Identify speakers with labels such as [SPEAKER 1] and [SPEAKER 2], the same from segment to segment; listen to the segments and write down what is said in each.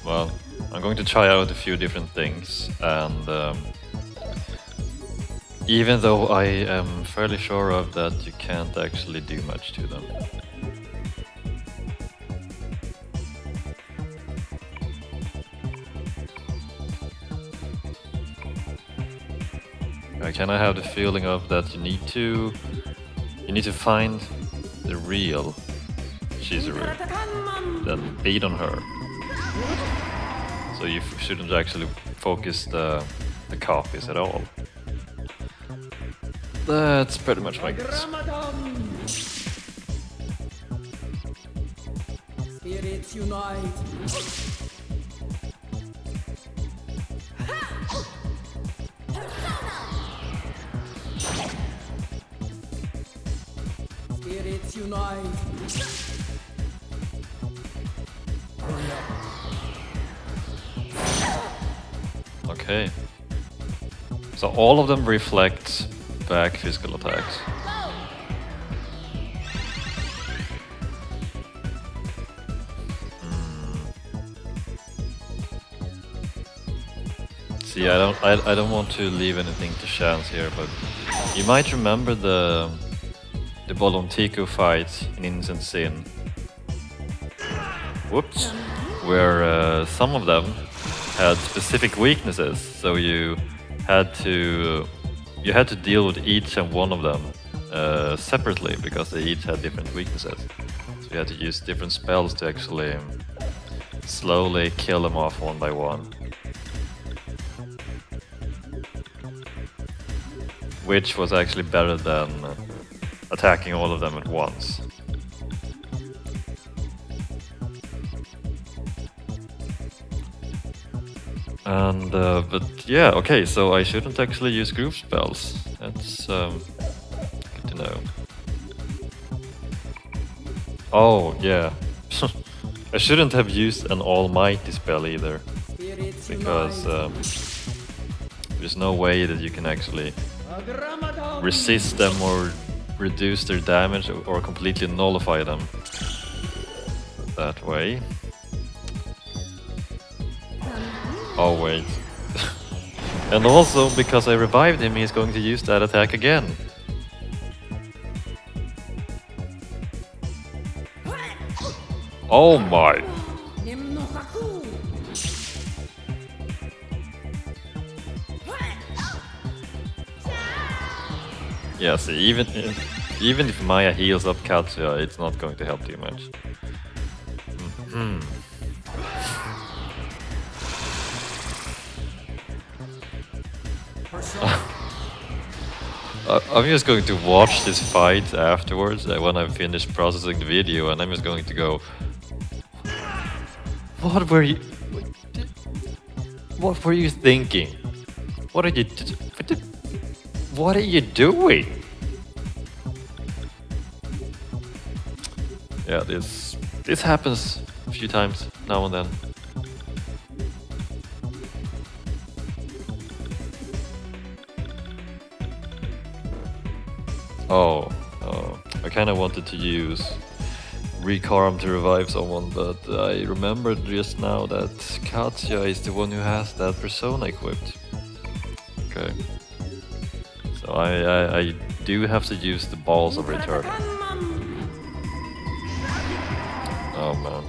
[SPEAKER 1] well, I'm going to try out a few different things, and even though I am fairly sure of that you can't actually do much to them. I kind of have the feeling of that you need to find the real Chizuru, then beat on her. So you shouldn't actually focus the copies at all. That's pretty much my guess.
[SPEAKER 2] Spirits unite. Spirits unite.
[SPEAKER 1] Okay. So all of them reflect back physical attacks. See, I don't want to leave anything to chance here, but you might remember the Bolontico fight in Innocent Sin. Whoops. Where some of them had specific weaknesses, so you had to deal with each and one of them separately because they each had different weaknesses. So you had to use different spells to actually slowly kill them off one by one. Which was actually better than attacking all of them at once. And but yeah, okay, so I shouldn't actually use group spells. That's good to know. Oh yeah, I shouldn't have used an almighty spell either, because there's no way that you can actually resist them or reduce their damage or completely nullify them that way. Oh wait. And also, because I revived him, he's going to use that attack again. Oh my! Yeah, see, even if Maya heals up Katsuya, it's not going to help too much. I'm just going to watch this fight afterwards when I've finished processing the video, and I'm just going to go, what were you thinking? What are you doing? Yeah, this happens a few times now and then. Oh, I kind of wanted to use Recarm to revive someone, but I remembered just now that Katsuya is the one who has that persona equipped. Okay. So I do have to use the balls of returning. Oh man.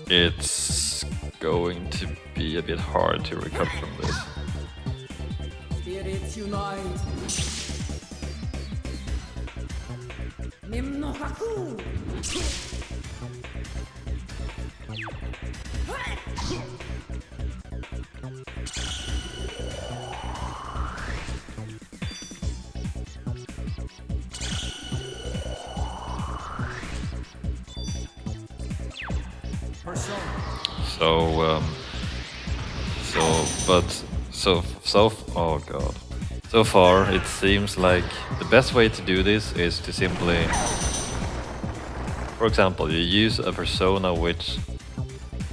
[SPEAKER 1] It's going to be a bit hard to recover from this.
[SPEAKER 2] Spirits unite. Nimnohaku.
[SPEAKER 1] Oh god. So far, it seems like the best way to do this is to simply, for example, you use a persona which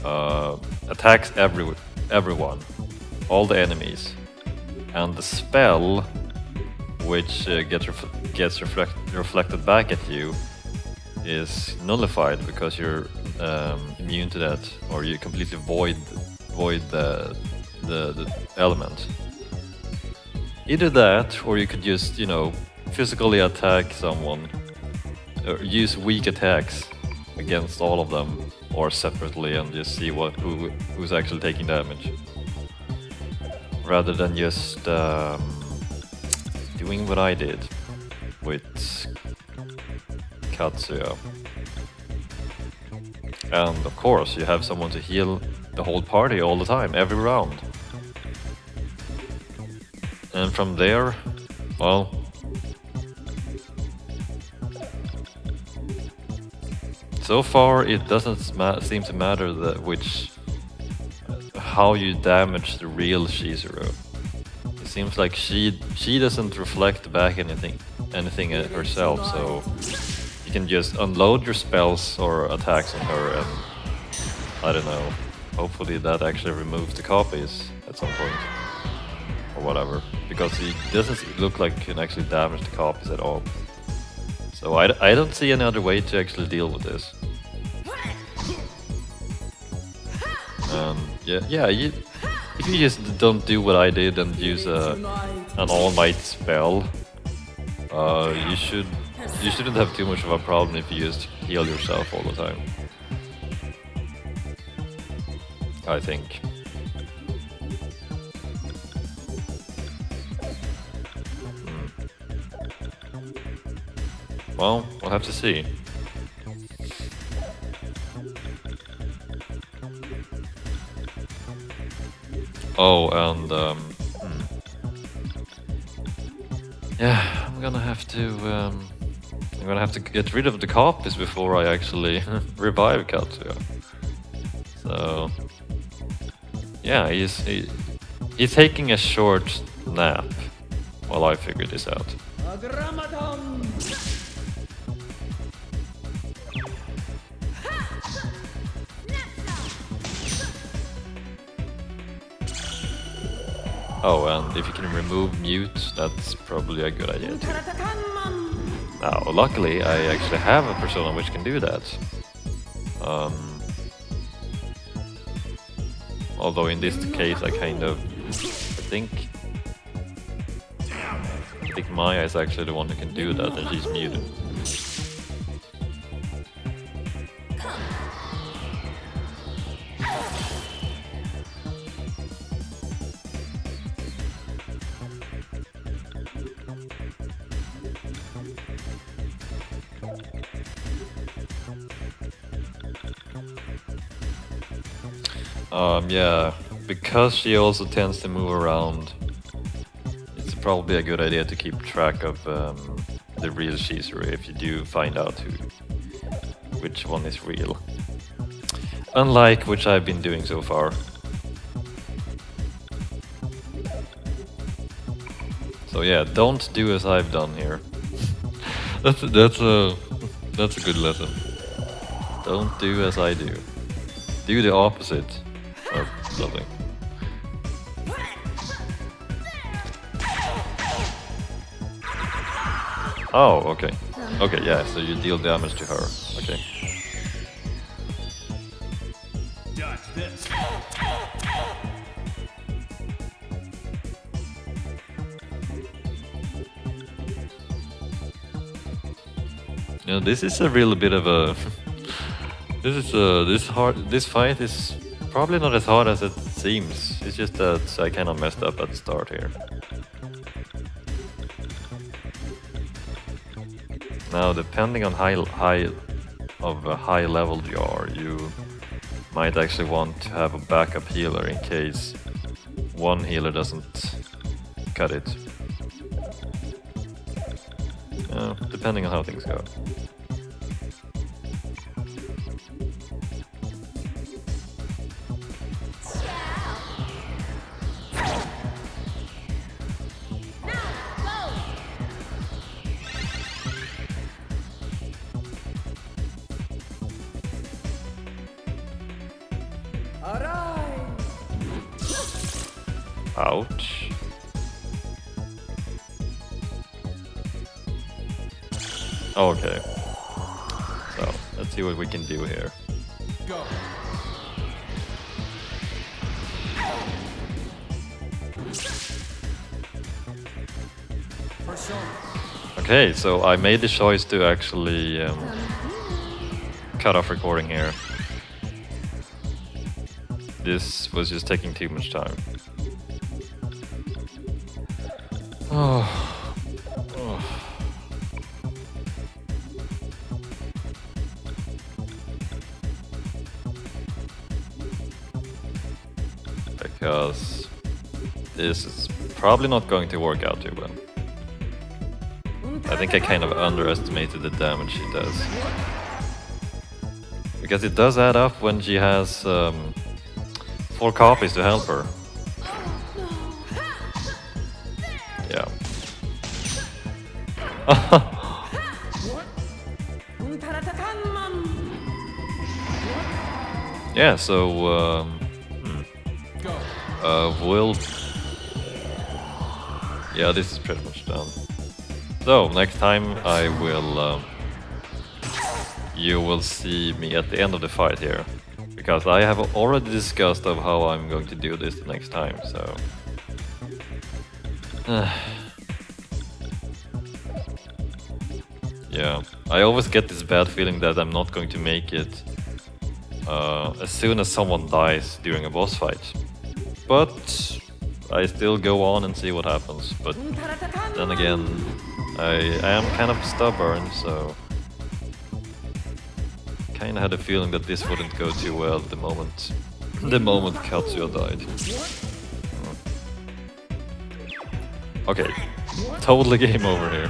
[SPEAKER 1] attacks everyone, all the enemies, and the spell which gets reflected back at you is nullified because you're immune to that, or you completely void avoid the element. Either that, or you could just, you know, physically attack someone, or use weak attacks against all of them, or separately, and just see who's actually taking damage, rather than just doing what I did with Katsuya. And of course, you have someone to heal the whole party all the time, every round. And from there, well, so far it doesn't seem to matter how you damage the real Shizuru. It seems like she doesn't reflect back anything herself, so you can just unload your spells or attacks on her, and I don't know, hopefully that actually removes the copies at some point. Or whatever, because it doesn't look like you can actually damage the copies at all. So I don't see any other way to actually deal with this. Yeah, if you just don't do what I did and use an all-might spell, you shouldn't have too much of a problem if you just heal yourself all the time, I think. Well, we'll have to see. Oh, and yeah, I'm gonna have to get rid of the copies before I actually revive Katsuya. So yeah, he's taking a short nap while I figure this out. Oh, and if you can remove mute, that's probably a good idea too. Now, luckily, I actually have a persona which can do that. Although in this case, I think Maya is actually the one who can do that, and she's muted. Yeah, because she also tends to move around, it's probably a good idea to keep track of the real Shizuru if you do find out which one is real. Unlike which I've been doing so far. So yeah, don't do as I've done here. that's a good lesson. Don't do as I do. Do the opposite of something. Oh, okay. Okay, yeah, so you deal damage to her. Okay.
[SPEAKER 3] Dodge this.
[SPEAKER 1] You know, this is a real bit of a this fight is probably not as hard as it seems. It's just that I kind of messed up at the start here. Now, depending on how high level you are, you might actually want to have a backup healer in case one healer doesn't cut it. Depending on how things go. Ouch. Okay. So, let's see what we can do here.
[SPEAKER 3] Go.
[SPEAKER 2] For sure.
[SPEAKER 1] Okay, so I made the choice to actually cut off recording here. This was just taking too much time. Oh. Because this is probably not going to work out too well. I think I kind of underestimated the damage she does. Because it does add up when she has 4 copies to help her. Yeah. Yeah, so we'll... Yeah, this is pretty much done. So, next time I will... you will see me at the end of the fight here. Because I have already discussed of how I'm going to do this the next time, so... yeah, I always get this bad feeling that I'm not going to make it as soon as someone dies during a boss fight. But I still go on and see what happens. But then again, I am kind of stubborn, so kind of had a feeling that this wouldn't go too well the moment Katsuya died. Okay, totally game over here.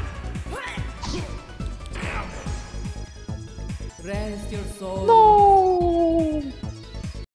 [SPEAKER 2] Rest your soul. No.